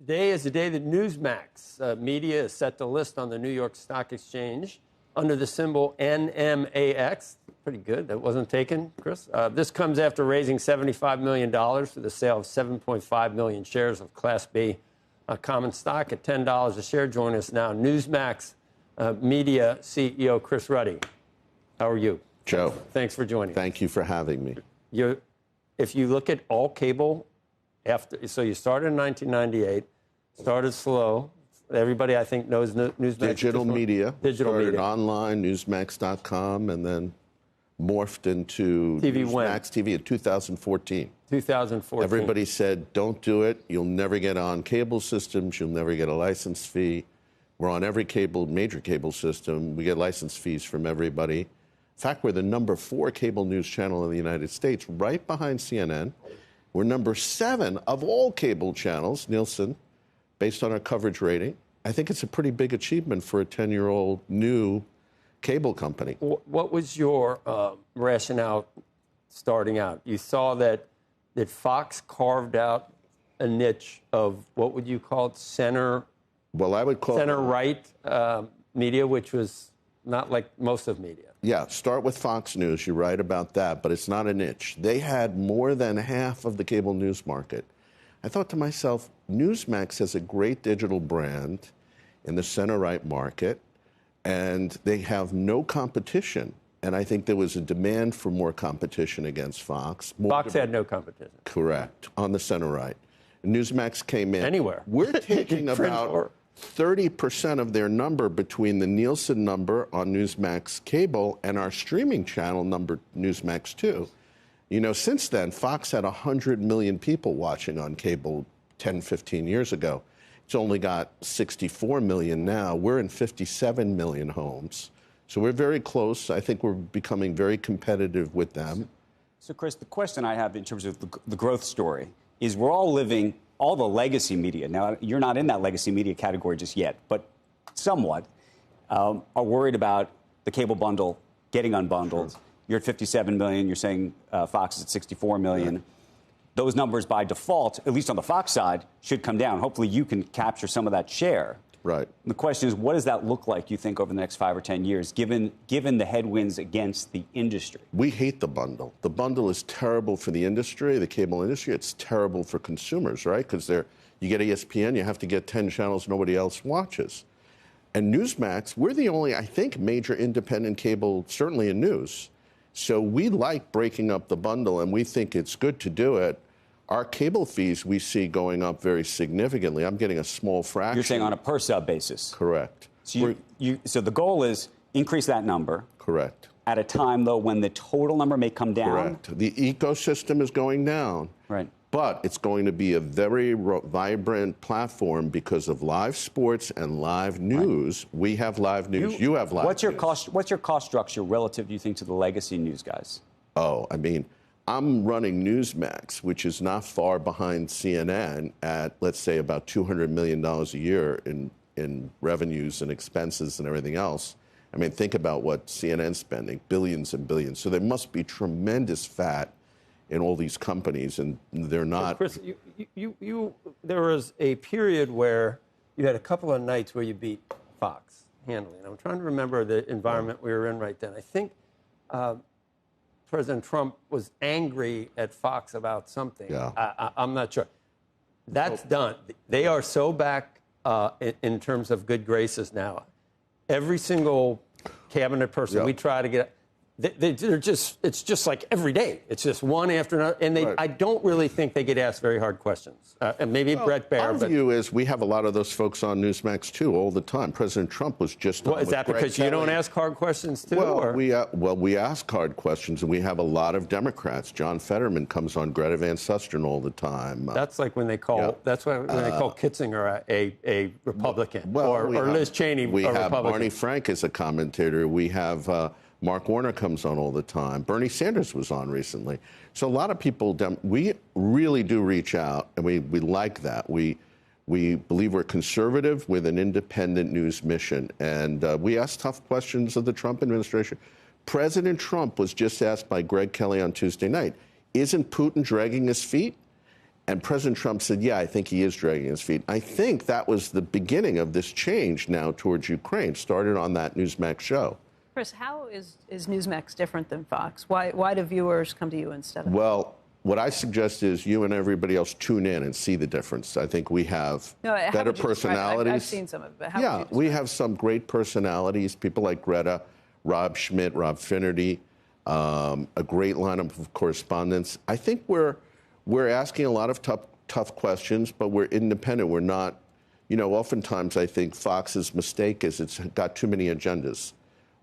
Today is the day that Newsmax Media is set to list on the New York Stock Exchange under the symbol NMAX. Pretty good. That wasn't taken, Chris. This comes after raising $75 million for the sale of 7.5 million shares of Class B common stock at $10 a share. Join us now, Newsmax Media CEO Chris Ruddy. How are you? Joe. Thanks for joining us. Thank you for having me. If you look at all cable, so you started in 1998, started slow. Everybody, I think, knows Newsmax. Digital media. Digital started media. online, Newsmax.com, and then morphed into Newsmax TV in 2014. 2014. Everybody said, don't do it. You'll never get on cable systems. You'll never get a license fee. We're on every major cable system. We get license fees from everybody. In fact, we're the #4 cable news channel in the United States, right behind CNN. We're #7 of all cable channels, Nielsen, based on our coverage rating. I think it's a pretty big achievement for a 10-year-old new cable company. What was your rationale starting out? You saw that Fox carved out a niche of, what would you call it, center? Well, I would call center-right media, which was not like most of media. Yeah, start with Fox News. You're right about that, but it's not a niche. They had more than half of the cable news market. I thought to myself, Newsmax has a great digital brand in the center-right market, and they have no competition. And I think there was a demand for more competition against Fox. Fox had no competition. Correct, on the center-right. Newsmax came in. Anywhere. We're taking about 30% of their number between the Nielsen number on Newsmax Cable and our streaming channel number, Newsmax 2. You know, since then, Fox had 100 million people watching on cable 10, 15 years ago. It's only got 64 million now. We're in 57 million homes. So we're very close. I think we're becoming very competitive with them. So, Chris, the question I have in terms of the growth story is we're all living, all the legacy media, now you're not in that legacy media category just yet, but somewhat, are worried about the cable bundle getting unbundled. Sure. You're at 57 million. You're saying Fox is at 64 million. Right. Those numbers, by default, at least on the Fox side, should come down. Hopefully you can capture some of that share. Right. The question is, what does that look like, you think, over the next 5 or 10 years, given the headwinds against the industry? We hate the bundle. The bundle is terrible for the industry, the cable industry. It's terrible for consumers, right? Because you get ESPN, you have to get 10 channels nobody else watches. And Newsmax, we're the only, I think, major independent cable, certainly in news. So we like breaking up the bundle, and we think it's good to do it. Our cable fees we see going up very significantly. I'm getting a small fraction. You're saying on a per sub basis? Correct. So, so the goal is increase that number. Correct. At a time, though, when the total number may come down? Correct. The ecosystem is going down. Right. But it's going to be a very vibrant platform because of live sports and live news. Right. We have live news. You have live news. What's your cost structure relative, do you think, to the legacy news guys? Oh, I mean, I'm running Newsmax, which is not far behind CNN at, let's say, about $200 million a year in revenues and expenses and everything else. I mean, think about what CNN's spending, billions and billions. So there must be tremendous fat in all these companies, and they're not. Chris, there was a period where you had a couple of nights where you beat Fox handily. And I'm trying to remember the environment we were in right then. I think President Trump was angry at Fox about something. Yeah. I'm not sure. That's done. They are so back in terms of good graces now. Every single cabinet person we try to get, they're just, it's just like every day. It's just one after another. And I don't really think they get asked very hard questions. And maybe Brett Baer. Our view is we have a lot of those folks on Newsmax, too, all the time. President Trump was just on is that because you don't ask hard questions, too? Well, we ask hard questions, and we have a lot of Democrats. John Fetterman comes on Greta Van Susteren all the time. That's like when they call, that's when they call Kitzinger a Republican, or Liz Cheney a Republican. We have Barney Frank as a commentator. We have Mark Warner comes on all the time. Bernie Sanders was on recently. So a lot of people, we really do reach out, and we like that. We believe we're conservative with an independent news mission, and we ask tough questions of the Trump administration. President Trump was just asked by Greg Kelly on Tuesday night, isn't Putin dragging his feet? And President Trump said, yeah, I think he is dragging his feet. I think that was the beginning of this change now towards Ukraine, started on that Newsmax show. Chris, how is Newsmax different than Fox? Why do viewers come to you instead of? Well, what I suggest is you and everybody else tune in and see the difference. I think we have better personalities. I've seen some of it. Yeah, we have some great personalities, people like Greta, Rob Schmidt, Rob Finnerty, a great lineup of correspondents. I think we're asking a lot of tough questions, but we're independent. We're not, oftentimes I think Fox's mistake is it's got too many agendas.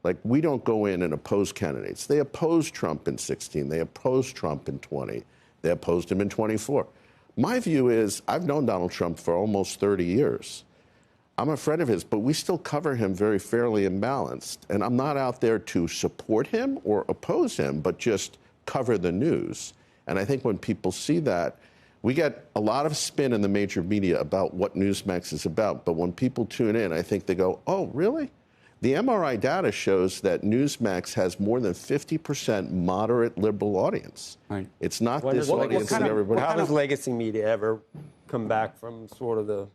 Like, we don't go in and oppose candidates. They opposed Trump in 16. They opposed Trump in 20. They opposed him in 24. My view is I've known Donald Trump for almost 30 years. I'm a friend of his, but we still cover him very fairly and balanced. And I'm not out there to support him or oppose him, but just cover the news. And I think when people see that, we get a lot of spin in the major media about what Newsmax is about. But when people tune in, I think they go, oh, really? The MRI data shows that Newsmax has more than 50% moderate liberal audience. Right. It's not this audience that everybody... How does legacy media ever come back from sort of the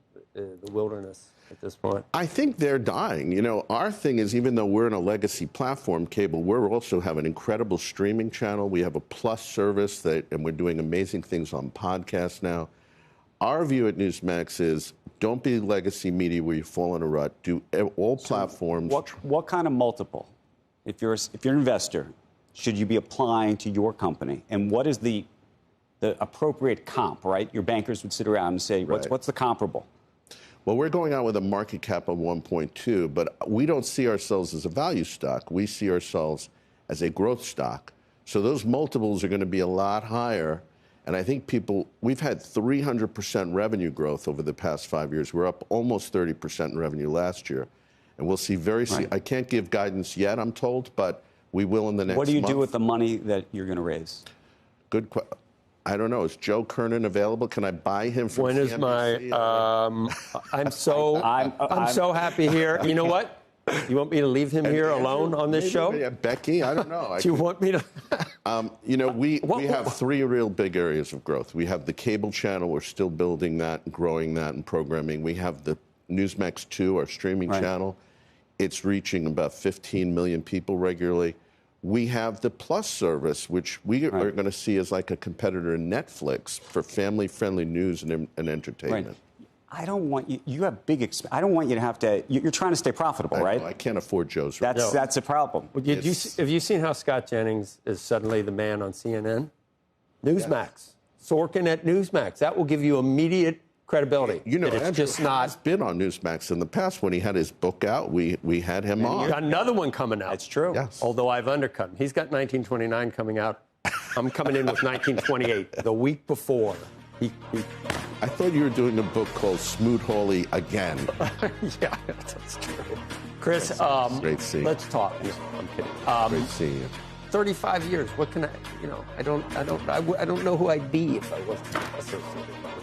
wilderness at this point? I think they're dying. Our thing is, even though we're in a legacy platform, cable, we're also have an incredible streaming channel. We have a Plus service, and we're doing amazing things on podcasts now. Our view at Newsmax is don't be legacy media where you fall in a rut. Do all platforms. What kind of multiple, if you're an investor, should you be applying to your company? And what is the appropriate comp, right? Your bankers would sit around and say, what's the comparable? Well, we're going out with a market cap of 1.2, but we don't see ourselves as a value stock. We see ourselves as a growth stock. So those multiples are going to be a lot higher. And I think we've had 300% revenue growth over the past 5 years. We're up almost 30% in revenue last year. And we'll see I can't give guidance yet, I'm told, but we will in the next month. What do you do with the money that you're going to raise? Good question. I don't know. Is Joe Kernan available? Can I buy him from When CNBC? is my... I'm so happy here. You know what? You want me to leave him here alone on this show? Yeah, Becky, I don't know. Do you want me to? We have three real big areas of growth. We have the cable channel. We're still building that and growing that and programming. We have the Newsmax 2, our streaming channel. It's reaching about 15 million people regularly. We have the Plus service, which we are going to see as like a competitor to Netflix for family-friendly news and entertainment. Right. I don't want you. You have big. I don't want you to have to. You're trying to stay profitable, right? I can't afford Joe's. That's a problem. Well, have you seen how Scott Jennings is suddenly the man on CNN? Newsmax, Sorkin at Newsmax. That will give you immediate credibility. It's just not been on Newsmax in the past. When he had his book out, we had him on. You got another one coming out. That's true. Yes. Although I've undercut him. He's got 1929 coming out. I'm coming in with 1928, the week before. I thought you were doing a book called Smoot Hawley Again. Yeah, that's true. Chris, great seeing you. Let's talk. No, I'm kidding. Great seeing you. 35 years. What can I don't know who I'd be if I wasn't associated with